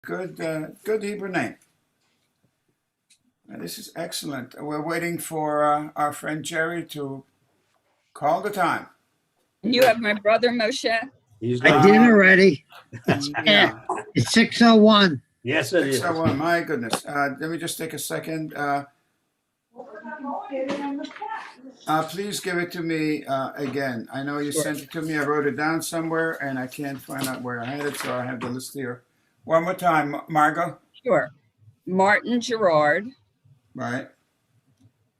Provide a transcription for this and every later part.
Good Hebrew name. This is excellent. We're waiting for our friend Jerry to call the time. You have my brother Moshe. I did already. Yeah. It's 6:01. Yes, it is. 6:01. My goodness. Let me just take a second. Please give it to me again. I know you sent it to me. I wrote it down somewhere, and I can't find out where I had it, so I have the list here. One more time, Margot. Sure. Martin Gerard Right.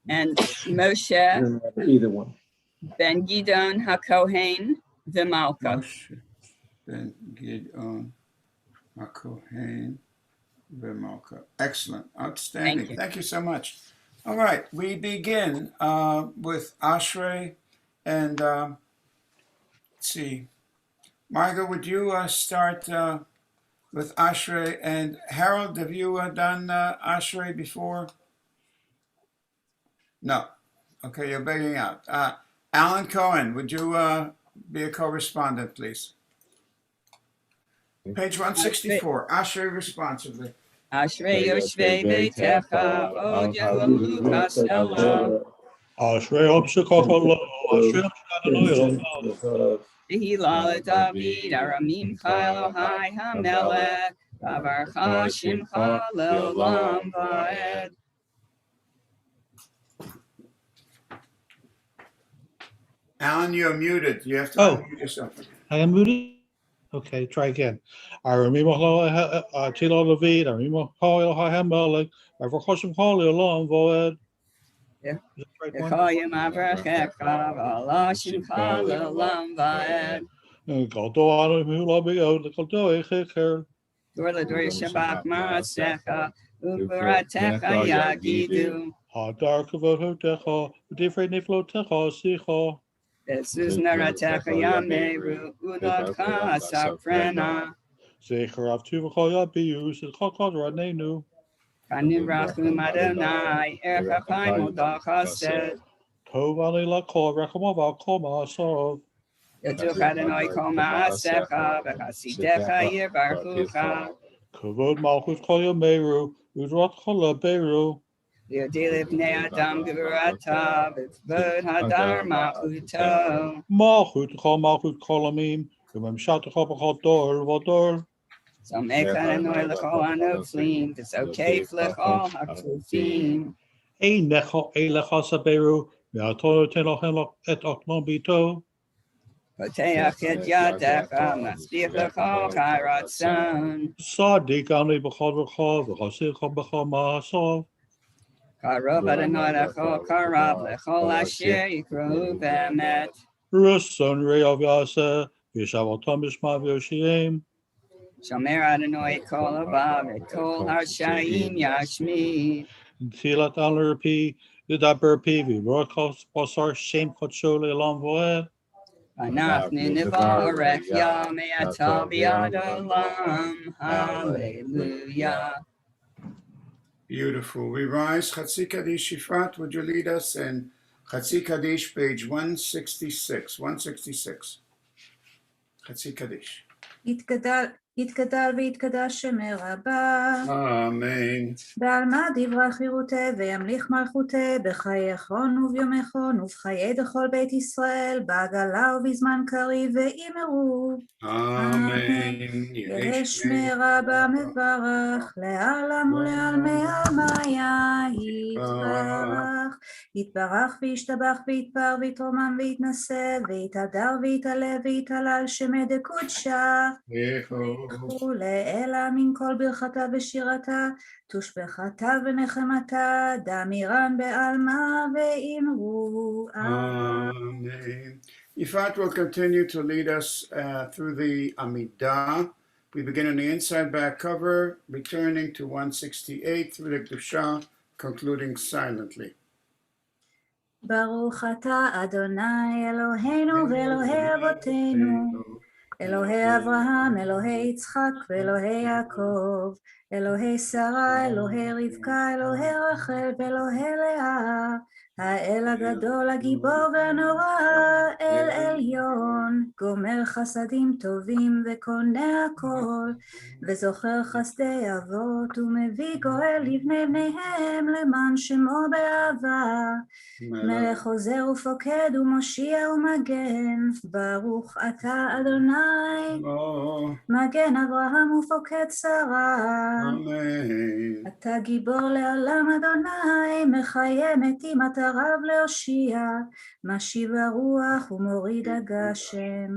and Moshe Either one. Ben Gidon HaKohen V'Malka. Moshe Ben Gidon HaKohen V'Malka. Excellent. Outstanding. Thank you so much. All right. We begin with Ashrei. And let's see. Margot, would you start with Ashrei? And Harold, have you done Ashrei before? No. Okay, you're begging out. Alan Cohen, would you be a co-respondent, please? Page 164, Ashrei responsibly. Ashrei Yoshvei Beitecha Od Yehudu Kasela Ashrei Obshekotolo, Ashrei Obshekotolo. Tehillah David Aramim Elohai HaMelech Bavarcha Shimcha Le'olam Va'ed. Alan, you're muted. You have to unmute yourself. I am muted? Okay, try again. Aramim Tilo David, Aramim Elohai HaMelech, Bavarcha Shimcha Le'olam Va'ed. Yeah. Yechoyim Avrachecha V'ala Shimcha Le'olam Va'ed. Godo Anu Hula Be'od, Godo Echeker. Dor L'dor Shabbat Ma'asecha U'Baratecha Yagidu. Hadar Kavod Hotecha, V'divrei Niflotecha Sicha. Besus Naratecha Yameru U'Lodcha Saprena. Zecher Avtuvacha Yabius, Chakad Ranenu. Kanim Rachum Adonai Erchapai Modach Hased. Tov Ani Lakol Rechamov Al Ma'asav. Yaduch Adonai Kol Ma'asecha V'Chasidecha Yivarchucha. Kavod Malchut Kol Yameru, Udrat Kol Beru. Yodil Ibnei Adam Gevurata V'Tvod Hadar Malchuto. Malchut Kol Amim, V'Memshat Chol Dor V'Dor. Som Adonai L'Chol Hanoflim V'Zokef L'Chol HaKfufim. Ein Necha Elecha Saberu, Me'atono Tenochen Et Otlon Bito. Poteach Et Yadecha Matzbich L'Chol Chayratzon. Sadik Ani B'Chol V'Chol, V'Chasicha B'Chol Ma'asav. Karov Adonai L'Chol Karav L'Chol Asher Yikrohu B'Emet. Ruson Re'av Yaseh, V'Shavotam B'Shma V'Yoshiem. Shomer Adonai Kol Avav Et Kol Harshaim Yashmi. Tilat Aler Pi, Yidaber Pi, V'Rokos Basar Shem Kotsho Le'Lam Voed. Anachnu Nivarech Yamei Ata B'Yad Olam. Hallelujah. Beautiful. We rise. Chatzi Kaddish Shifrat, would you lead us in Chatzi Kaddish, page 166. 166. Chatzi Kaddish. יתגדל ויתקדש שמי רבה. אמן. בעלמא דברה חירותי וימליך מלכותי בחייכון וביומכון ובחיי דכל בית ישראל בעגלה ובזמן קריב ואמרו. אמן. יהא שמי רבה מברך לעלם ולעלמי עלמיה יתברך. יתברך וישתבח ויתפאר ויתרומם ויתנשא ויתהדר ויתעלה ויתהלל שמי דקודשה. לאלה מן כל ברכתה ושירתה, תושבחתה ונחמתה, דמירן בעלמה ואמרו. Amen. Yifat will continue to lead us through the Amidah. We begin on the inside back cover, returning to 168 through the Kedusha, concluding silently. ברוך אתה אדוני אלוהינו ואלוהי אבותינו, אלוהי אברהם, אלוהי יצחק ואלוהי יעקב, אלוהי שרה, אלוהי רבקה, אלוהי רחל ואלוהי לאה, האל הגדול, הגיבור והנורא, אל עליון, גומר חסדים טובים וקונה הכל, וזוכר חסדי אבות, ומביא גואל לבני בניהם, למען שמו באהבה. מלך עוזר ופוקד ומושיע ומגן, ברוך אתה אדוני, מגן אברהם ופוקד שרה. אמן. אתה גיבור לעולם אדוני, מחיה מתים אתה רב להושיע, משיב הרוח ומוריד הגשם,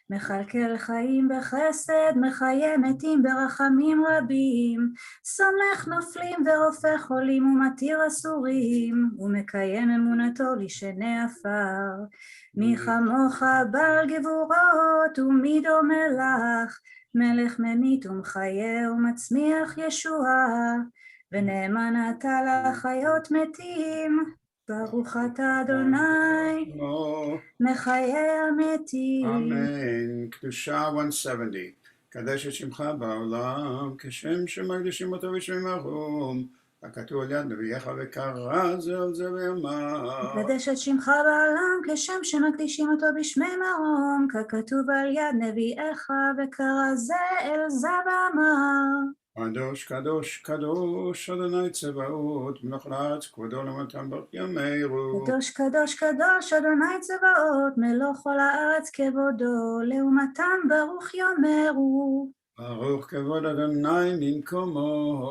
מכלכל חיים בחסד, מחיה מתים ברחמים רבים, סומך נופלים ורופא חולים ומתיר אסורים, ומקיים אמונתו לשני עפר. מי כמוך בעל גבורות ומי דומה לך, מלך ממית ומחיה ומצמיח ישועה, ונאמן אתה לחיות מתים, ברוך אתה אדוני, מחיה המתים. אמן. קדושה 170. קדש את שמך בעולם, כשם שמקדישים אותו בשמי מרום, הכתוב על יד נביאך וקרא זה על זה ואמר. קדש את שמך בעולם, כשם שמקדישים אותו בשמי מרום, ככתוב על יד נביאך וקרא זה אל זה ואמר. קדוש קדוש קדוש אדוני צבאות מלך הארץ כבודו למתם ברך ימירו. קדוש קדוש קדוש אדוני צבאות מלוך כל הארץ כבודו לעומתם ברוך יאמרו. ברוך כבוד אדוני ממקומו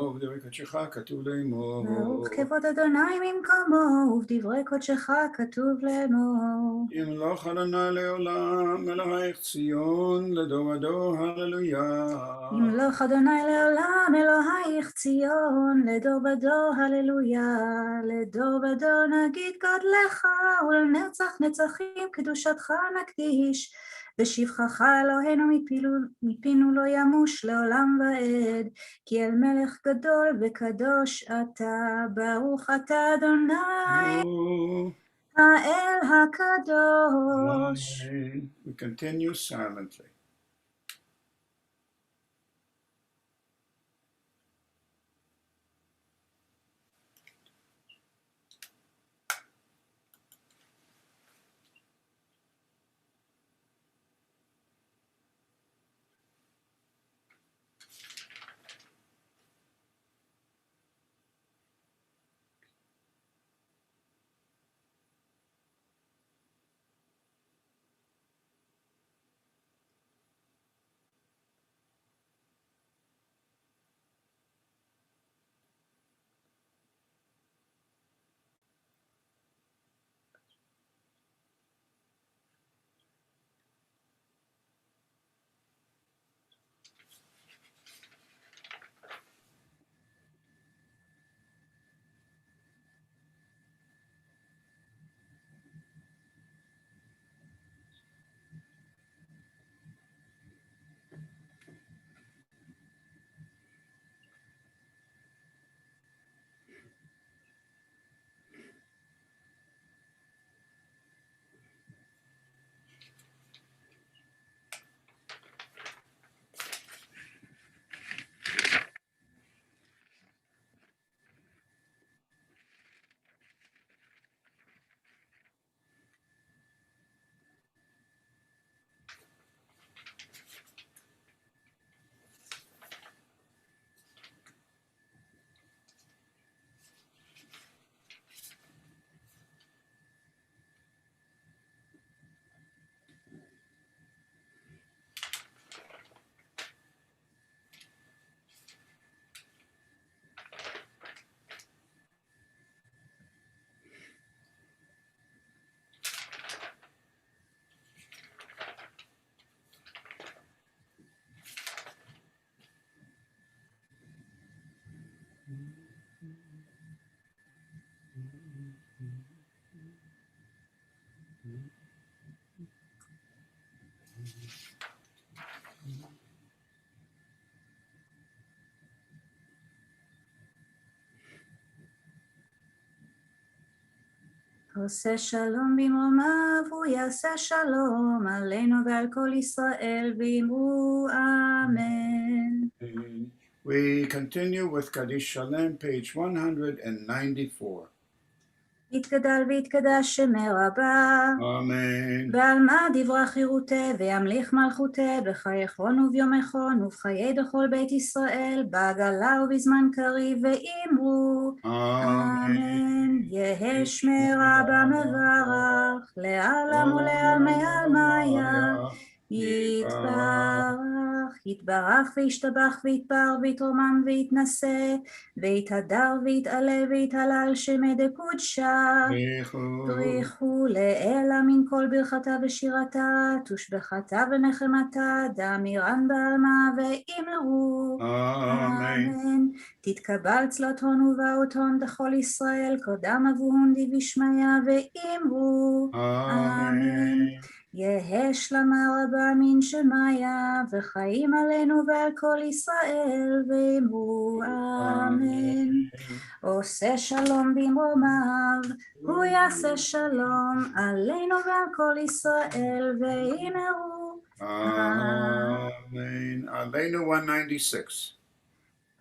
ובדברי קודשך כתוב לאמור. ברוך כבוד אדוני ממקומו ובדברי קודשך כתוב לאמור. ימלוך אדוני לעולם אלוהיך ציון לדור ודור הללויה. ימלוך אדוני לעולם אלוהיך ציון לדור ודור הללויה. לדור ודור נגיד גודלך ולנצח נצחים קדושתך נקדיש. ושבחך אלוהינו מפינו לא ימוש לעולם ועד, כי אל מלך גדול וקדוש אתה, ברוך אתה אדוני האל הקדוש. We continue silently. עושה שלום במרומיו, הוא יעשה שלום עלינו ועל כל ישראל, ואמרו אמן. We continue with Kaddish Shalem, page 194. יתגדל ויתקדש שמי רבה. Amen. ועלמא דברה חירותי וימליך מלכותי בחייכון וביומכון ובחיי דכל בית ישראל בעגלה ובזמן קריב ואמרו אמן. יהא שמי רבה מברך לעלם ולעלמי עלמיה. יתברך, יתברך וישתבח ויתפאר ויתרומם ויתנשא ויתהדר ויתעלה ויתהלל שמי דקודשה. בריחו לאלה מן כל ברכתה ושירתה, תושבחתה ונחמתה, דאמירן בעלמא ואמרו אמן. תתקבל צלות הון ובאות הון דכל ישראל, קודם אבוהון דבשמיא ואמרו אמן. יהא שלמה רבה מן שמיא, וחיים עלינו ועל כל ישראל, ואמרו אמן. עושה שלום במרומיו, הוא יעשה שלום עלינו ועל כל ישראל, ואמרו Amen. Aleinu 196.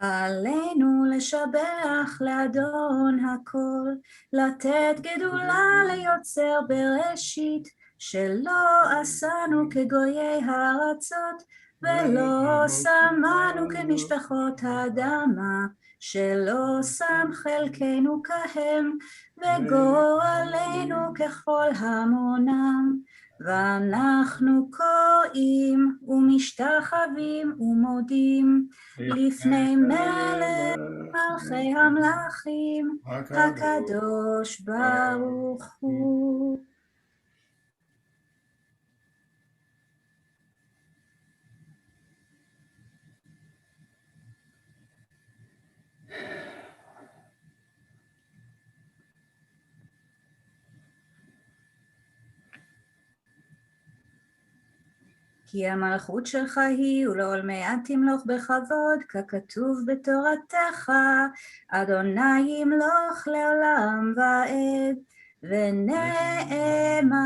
עלינו לשבח לאדון הכל, לתת גדולה ליוצר בראשית, שלא עשנו כגויי הארצות, ולא שמנו כמשפחות האדמה, שלא שם חלקנו כהם, וגורלנו ככל המונם. ואנחנו קוראים ומשתחווים ומודים לפני מלך מלכי המלכים, הקדוש ברוך הוא. כי המלכות שלך היא ולעולמי עד תמלוך בכבוד, ככתוב בתורתך, אדוני ימלוך לעולם ועד. ונאמר,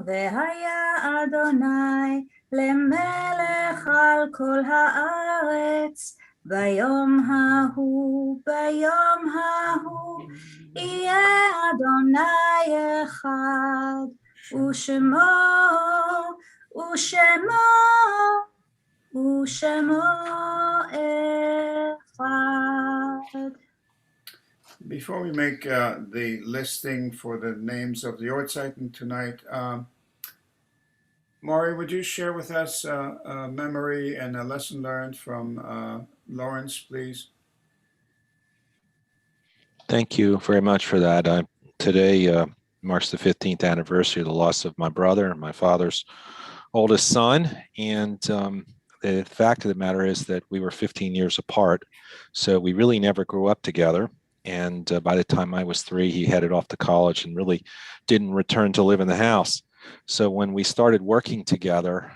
והיה אדוני למלך על כל הארץ, ביום ההוא, ביום ההוא, יהיה אדוני אחד, ושמו אחד. Before we make the listing for the names of the Yortzeiten tonight, Maury, would you share with us a memory and a lesson learned from Lawrence, please? Thank you very much for that. Today marks the 15th anniversary of the loss of my brother, my father's oldest son. And the fact of the matter is that we were 15 years apart. So we really never grew up together. And by the time I was 3, he headed off to college and really didn't return to live in the house. So when we started working together,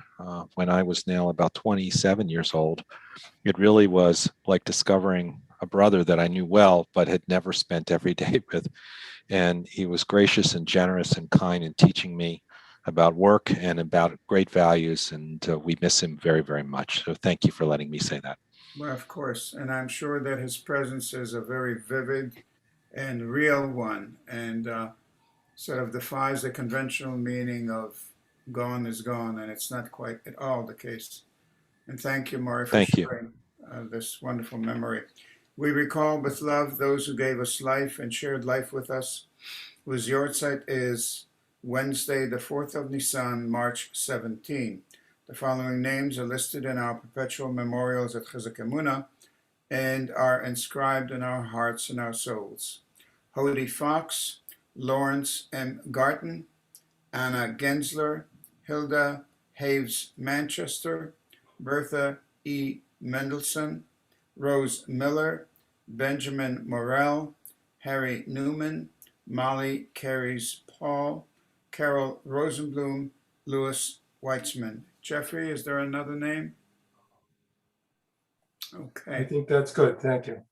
when I was now about 27 years old, it really was like discovering a brother that I knew well, but had never spent every day with. And he was gracious and generous and kind in teaching me about work and about great values. And we miss him very, very much. So thank you for letting me say that. Well, of course. And I'm sure that his presence is a very vivid and real one, and sort of defies the conventional meaning of gone is gone, and it's not quite at all the case. And thank you, Maury, for sharing this wonderful memory. We recall with love those who gave us life and shared life with us, whose Yortzeit is Wednesday, the 4th of Nisan, March 17. The following names are listed in our perpetual memorials at Chizuk Amuno and are inscribed in our hearts and our souls. Hody Fox, Lawrence M. Garten, Anna Gensler, Hilda Haves Manchester, Bertha E. Mendelssohn, Rose Miller, Benjamin Morell, Harry Newman, Molly Carries Paul, Carol Rosenblum, Louis Weitzman. Jeffrey, is there another name? Okay. I think that's good. Thank you.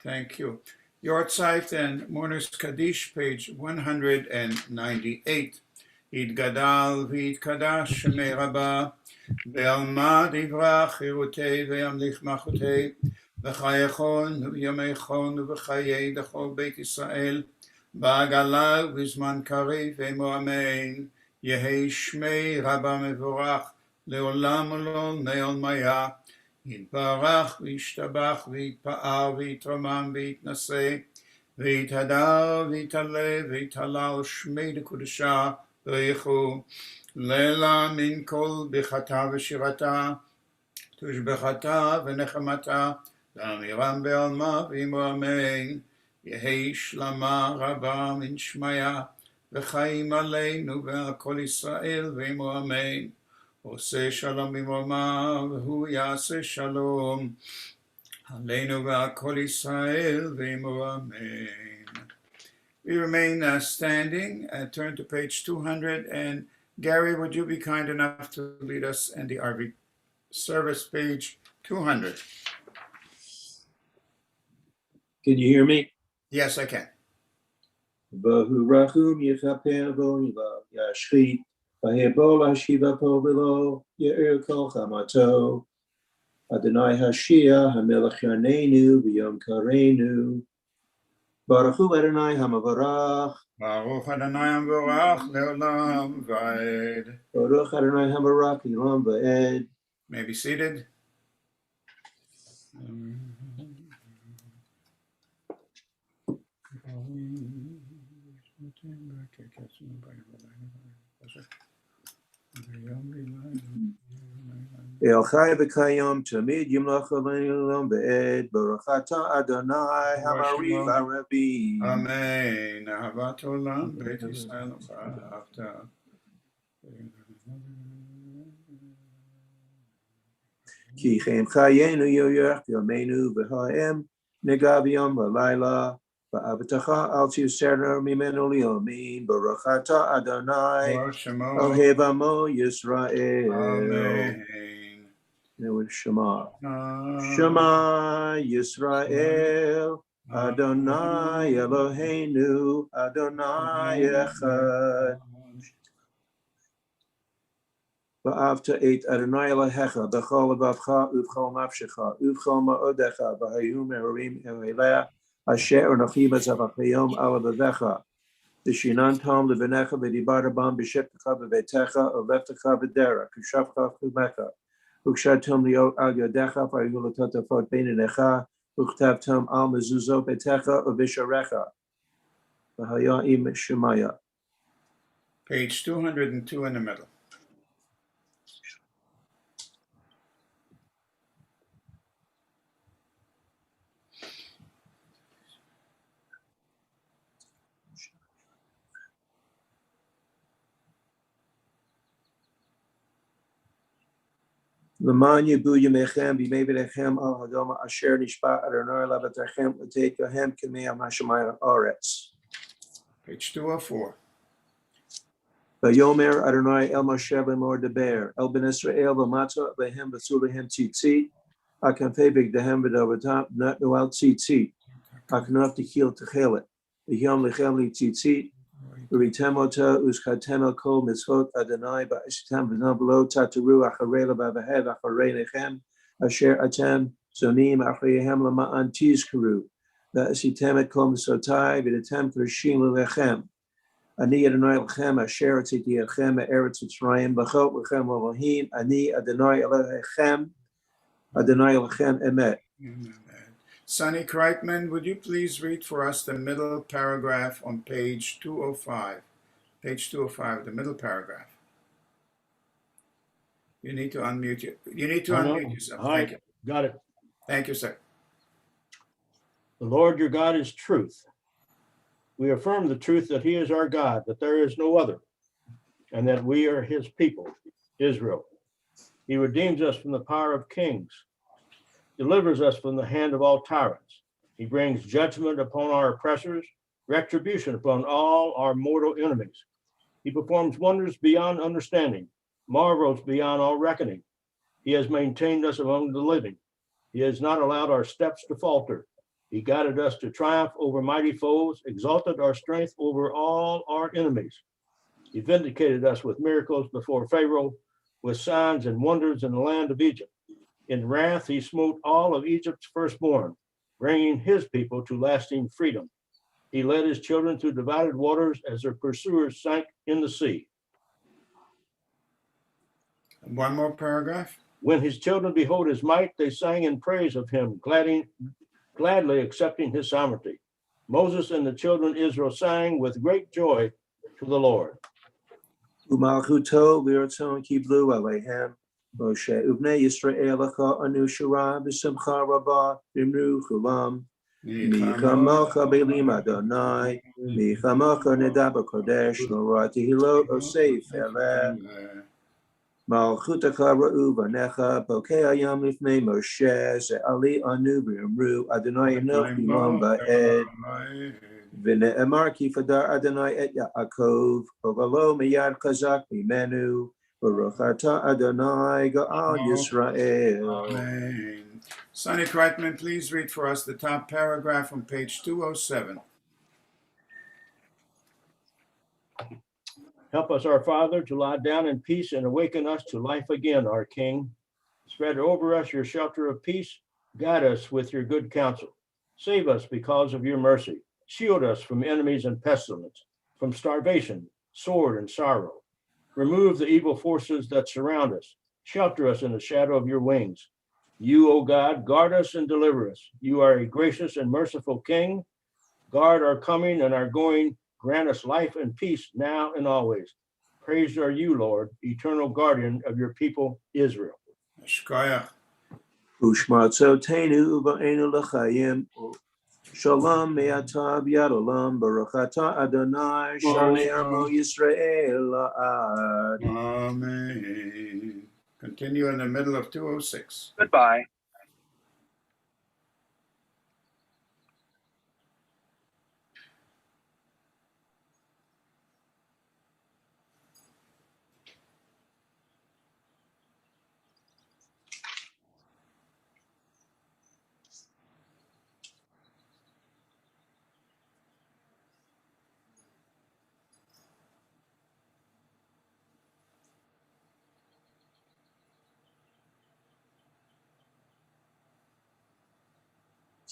Thank you. Yortzeit and Mourners Kaddish, page 198. יתגדל ויתקדש שמי רבה, בעלמא דברה חירותי וימליך מלכותי, בחייכון וביומייכון ובחיי דכל בית ישראל, בעגלה ובזמן קריב אמור אמן. יהי שמי רבה מבורך, לעולם ולעולמי עולמיה. יתברך וישתבח ויתפאר ויתרומם ויתנשא, ויתהדר ויתעלה ויתהלל שמי דקודשה בריחו. לילה מן כל ברכתה ושירתה, תושבחתה ונחמתה, ואמירם בעלמה ואמור אמן. יהי שלמה רבה מן שמיה, וחיים עלינו ועל כל ישראל ואמור אמן. עושה שלום במרומיו, והוא יעשה שלום עלינו ועל כל ישראל ואמור אמן. We remain standing and turn to page 200. And Gary, would you be kind enough to lead us in the RV service, page 200? Can you hear me? Yes, I can. Bahurachum yechaper vo'ila yashchit v'hebol hashiva po v'lo ye'er kol chamato Adonai Hashia hamelech yaneinu v'yom kareinu Baruch Hu Adonai hamavarach Baruch Adonai Amvorach Leolam Vaed. Baruch Adonai hamavarach Leolam Vaed. May be seated. El Chai v'kayom tamid yimlach Leolam Vaed Baruch Ata Adonai hamariv haravi. Amen. Ahavat Olam Beit Yisrael V'ahavta. Ki chem chayenu yoyach yomeinu v'ha'em negav yom v'layla v'avatacha al tiuserna mimenu liyomin baruch ata Adonai Baruch Shemo. ohev amo Yisrael. Amen. And it was Shema. Shema Yisrael Adonai Eloheinu Adonai Echad. Va'avta et Adonai Elohecha b'chol levavcha uv'chol nafshecha uv'chol ma'odecha v'hayu me'orim eleh asher anochi b'tzavachayom ala v'vecha v'shinantam lebenecha v'dibara bam b'shetcha v'vetecha u'leftecha v'dera k'shavcha v'chumecha u'kshatom liot al yodecha v'hayu l'totafot beinenecha u'chtavtam al mezuzot betecha u'visharecha v'haya im Shemaya. Page 202 in the middle. L'man yibu yemechem b'mei v'lechem al hadoma asher nishpa Adonai lavatachem l'teit yahem k'mei hamashamayim haaretz. Page 204. Vayomer Adonai el Moshe lemor deber el ben Israel v'mata lehem v'sulehem tzitzit akanfei b'gdehem v'dovatam natnu al tzitzit aknaf tikil techelet v'yom lechem li tzitzit v'ritem ota uskatem el kol mitzvot Adonai ba'eshitam v'nam v'lo tataru acharei levavehev acharei nechem asher atem zonim achareihem lama'an tizkaru v'esitem et kol mitzvotai v'etem krishim l'lechem Ani Adonai Elohim asher tziti Elohim eretz Mitzrayim b'chol lechem Elohim Ani Adonai Elohim emet. Sonny Kreitman, would you please read for us the middle paragraph on page 205? Page 205, the middle paragraph. You need to unmute yourself. Hi, Thank you. got it. Thank you, sir. The Lord your God is truth. We affirm the truth that he is our God, that there is no other, and that we are his people, Israel. He redeems us from the power of kings, delivers us from the hand of all tyrants. He brings judgment upon our oppressors, retribution upon all our mortal enemies. He performs wonders beyond understanding, marvels beyond all reckoning. He has maintained us among the living. He has not allowed our steps to falter. He guided us to triumph over mighty foes, exalted our strength over all our enemies. He vindicated us with miracles before Pharaoh, with signs and wonders in the land of Egypt. In wrath, he smote all of Egypt's firstborn, bringing his people to lasting freedom. He led his children through divided waters as their pursuers sank in the sea. One more paragraph. When his children behold his might, they sang in praise of him, gladly accepting his sovereignty. Moses and the children of Israel sang with great joy to the Lord. Umalchuto v'ratzon kiblu alehem. Moshe ubnei Yisrael lecha anu shara b'simcha rabah v'imru chulam. Michamocha belim Adonai. Michamocha nedaba kodesh norati hilo osei feleh. Malchutaka ra'u vanecha bokei ayam lifnei Moshe ze'ali anu v'imru Adonai enoch imam ba'ed. V'ne'emar ki fadar Adonai et Yaakov ovalo miyad chazak mimenu baruch ata Adonai ga'al Yisrael. Amen. Sonny Kreitman, please read for us the top paragraph on page 207. Help us, our Father, to lie down in peace and awaken us to life again, our King. Spread over us your shelter of peace. Guide us with your good counsel. Save us because of your mercy. Shield us from enemies and pestilence, from starvation, sword, and sorrow. Remove the evil forces that surround us. Shelter us in the shadow of your wings. You, O God, guard us and deliver us. You are a gracious and merciful King. Guard our coming and our going. Grant us life and peace now and always. Praised are you, Lord, eternal guardian of your people, Israel. Shkoyach. Ushmatzotenu v'enu l'chayim. Shalom me'ata b'yad olam baruch ata Adonai shalei amo Yisrael la'ad. Amen. Continue in the middle of 206. Goodbye.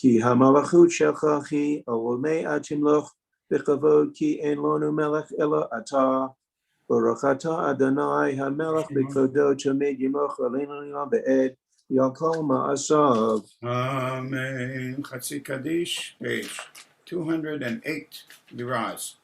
Ki hamalachut shelcha chi olomei atimloch b'kavod ki en lonu melech ela ata. Baruch ata Adonai hamelech b'kodo tamed yimoch aleinu yom be'ed yakol ma'asav. Amen. Chatzi Kaddish, page 208. Liraz.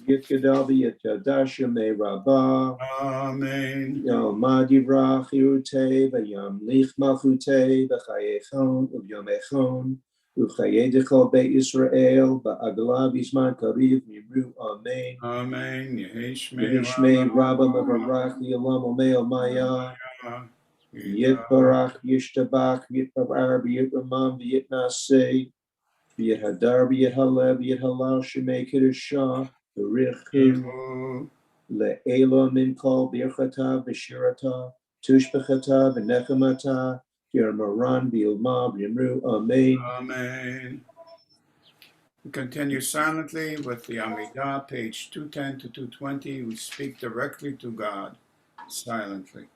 Yit gadal v'yit yadash yomei rabbah. Amen. Yom Madivrach Yirute v'Yom Lich Malchute v'Chayechon u'Yomechon u'Chayedechol Beit Yisrael ba'Agla v'Zman Kariv Mimru Amen. Amen. Yishmei Rabba Mevarach Y'Olam Omei Omaya Yit Barach Yishtabach Yit Bavar Yit Ramam Yit Naseh Yit Hadar Yit Haleb Yit Halal Shemei Kiddushah V'Richu Le'elo min kol birchata v'shirata tushbechata v'nechamata yermaran v'ilma v'yimru amen. Amen. We continue silently with the Amidah, page 210 to 220. We speak directly to God silently.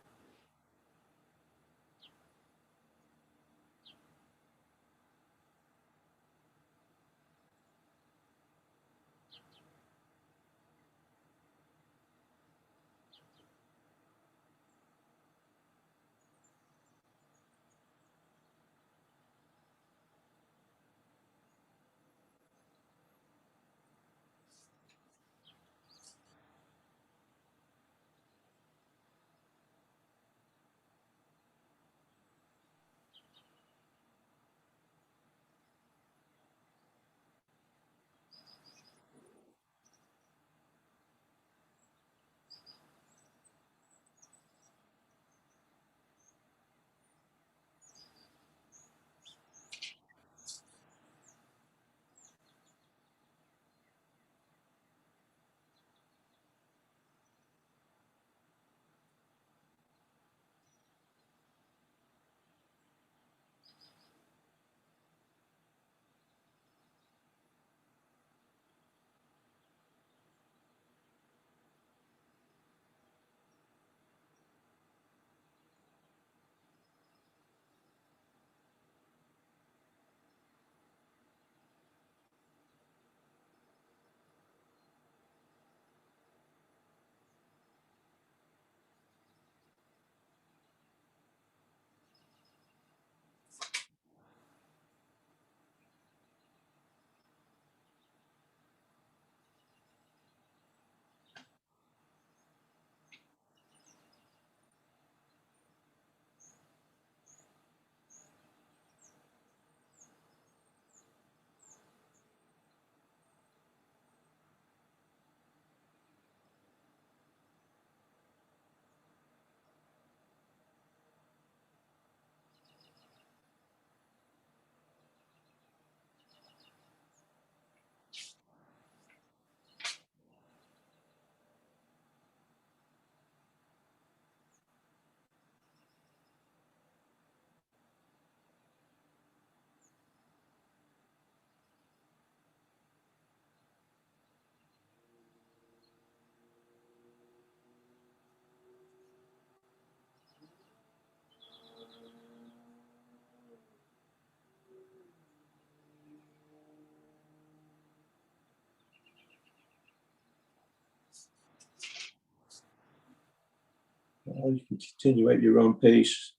You can continue at your own pace.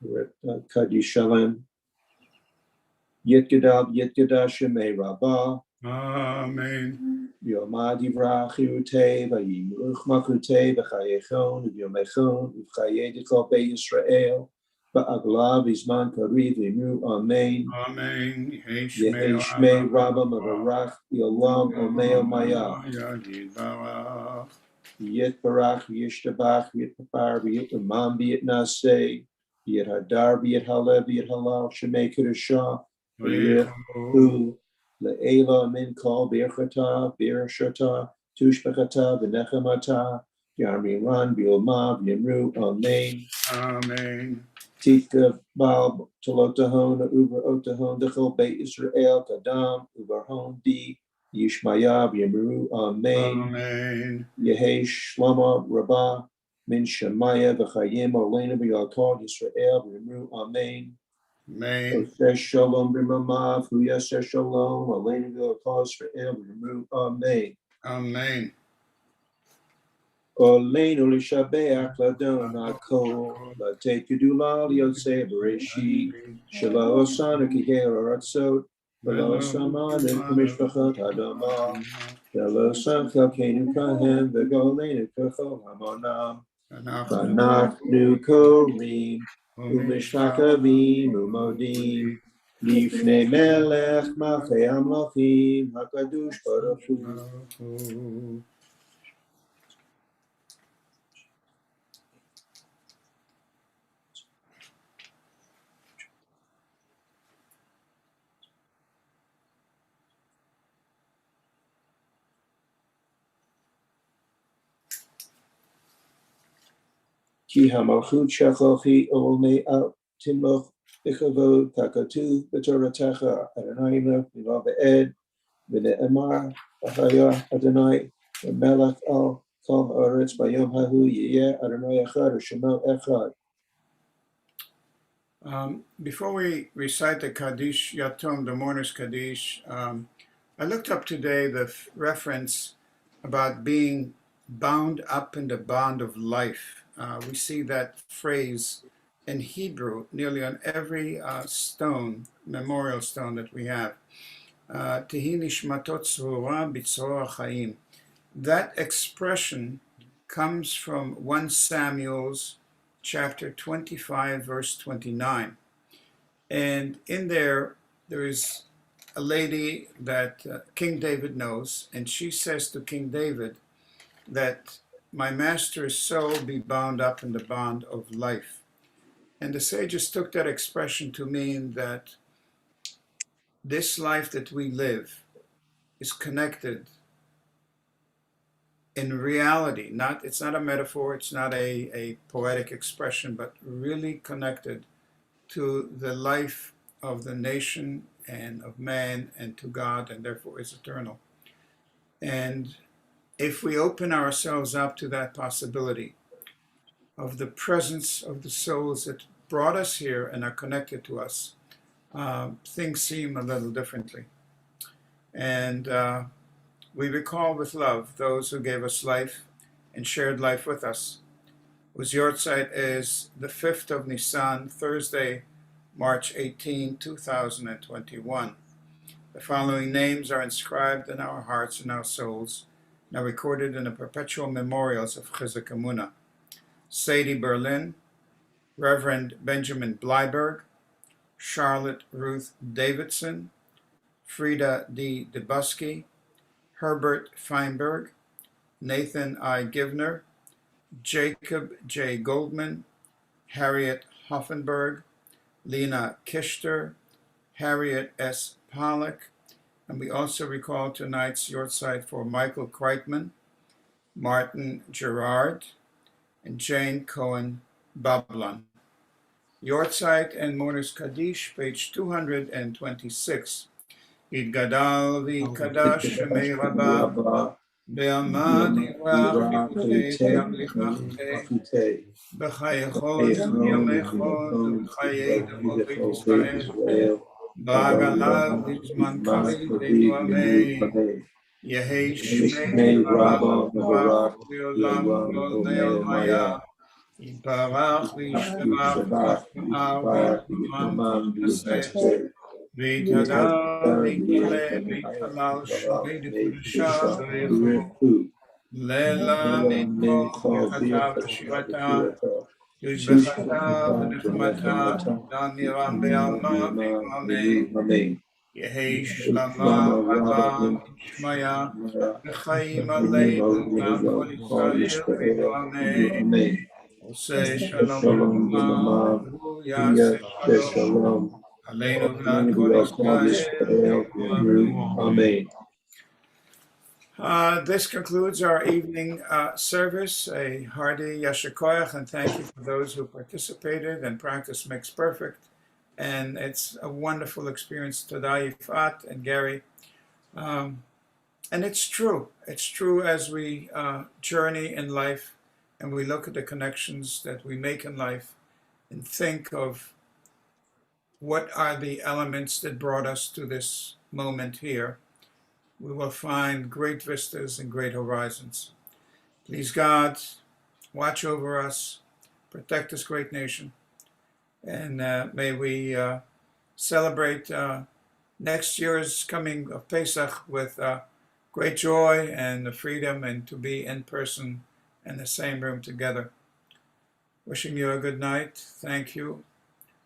We're at Kaddish Shalem. Yet Gadab, Yet Gadashim, Rabbah. Amen. Yomad Yivra Chirute, Vayimuch Makute, V'chayechon, V'yomechon, V'chayedikol Be Yisrael, V'agla V'zman Kari V'imru Amen. Amen. Yehi Shmei Rabba Mavarach V'olam Omeo Maya. Yet Barach V'yishtabach V'yitpapar V'yitamam V'yitnaseh V'yit Hadar V'yit Halev V'yit Halal Shemei Kedusha V'yichu Le'ela Min Kol B'yirchata B'yirshata Tushbechata V'nechamata Yarmiran V'yolma V'yimru Amen. Amen. Tika Bal Tolotahon Uber Otahon Dechol Beit Israel Kadam Uberhon Di Yishmaya V'yimru Amen. Amen. Yehi Shlama Rabbah Min Shemaya V'chayim Olena V'yalkal Yisrael V'yimru Amen. Amen. Oseh Shalom B'mamav Huyaseh Shalom Olena V'yalkal Yisrael V'yimru Amen. Amen. Olenu L'shabeach Ladon Akol Latet Gedula Lioseh Bereshit Shelo Osana Kihel Aratzot V'lo Samanu K'mishpachot Hadamah Shelo Samchel Kenu Kahem V'golenu K'chol Hamonam V'anachnu Korim U'mishtakavim U'modim Lifnei Melech Malchei Amlachim HaKadosh Baruch Hu. Ki hamalchut shachochi olmei al timloch b'chavod takatu b'toratecha Adonai melech v'lo be'ed v'ne'emar v'chaya Adonai v'melech al kol ha'aretz b'yom hahu yiyeh Adonai echad u'shemo echad. Before we recite the Kaddish Yatom, the mourner's Kaddish, I looked up today the reference about being bound up in the bond of life. We see that phrase in Hebrew nearly on every memorial stone that we have. Tehi nishmatot tzrura b'tzror ha'chaim. That expression comes from 1 Samuel's chapter 25, verse 29. And in there is a lady that King David knows, and she says to King David that my master's soul be bound up in the bond of life. And the sages took that expression to mean that this life that we live is connected in reality. It's not a metaphor, it's not a poetic expression, but really connected to the life of the nation and of man and to God, and therefore is eternal. And if we open ourselves up to that possibility of the presence of the souls that brought us here and are connected to us, things seem a little differently. And we recall with love those who gave us life and shared life with us, whose yahrzeit is the 5th of Nisan, Thursday, March 18, 2021. The following names are inscribed in our hearts and our souls, now recorded in the perpetual memorials of Chizuk Amuno. Sadie Berlin, Reverend Benjamin Bleiberg, Charlotte Ruth Davidson, Frida D. Debusky, Herbert Feinberg, Nathan I. Givner, Jacob J. Goldman, Harriet Hoffenberg, Lena Kishter, Harriet S. Pollack, and we also recall tonight's yahrzeit for Michael Kreitman, Martin Gerard, and Jane Cohen Bablan. Yahrzeit and Mourner's Kaddish, page 226. Yitgadal v'yikadash shemei Rabbah, be'amad yivrach v'yamlichachte, b'chayechon v'yomechon v'chayei d'chol beit Yisrael, b'agalav v'zman kari v'enu amen. Yehi shmei Rabbah v'barach v'olam v'olnei olmaya, יתברך וישתבח ויתפאר ויתמם ויתנשא ויתהדר ויתעלה ויתהלל שמי לקדושה ברכו לילה מכל ברכתה ושירתה ישבחתה ונחמתה דן ירם בעלמא אמן יהי שלמה רבה ונשמיה וחיים עלינו ועל כל ישראל אמן עושה שלום עמם והוא יעשה שלום עלינו ועל כל ישראל amen. This concludes our evening service. A hearty Yasher Koach, and thank you for those who participated, and practice makes perfect. And it's a wonderful experience. Toda Yifat and Gary. And it's true. It's true as we journey in life and we look at the connections that we make in life and think of what are the elements that brought us to this moment here. We will find great vistas and great horizons. Please God, watch over us, protect this great nation, and may we celebrate next year's coming of Pesach with great joy and the freedom and to be in person in the same room together. Wishing you a good night. Thank you.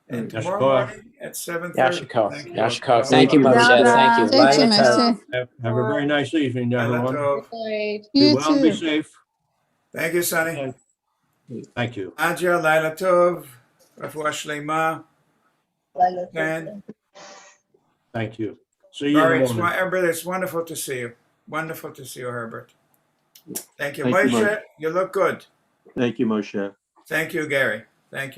And tomorrow morning at 7:30. Yashikov. Thank you. Yashikov. Thank you, Moshe. Thank you. Thank you, Laila Tov. Moshe. Have a very nice evening, everyone. Tov. Be You well, be too. safe. Thank you, Sonny. Thank you. Adja, Laila Tov, Refuah Shlema. And Thank you. See you in the morning. Herbert, it's wonderful to see you. Wonderful to see you, Herbert. Thank you. Thank you, Moshe, Moshe. you look good. Thank you, Moshe. Thank you, Gary. Thank you.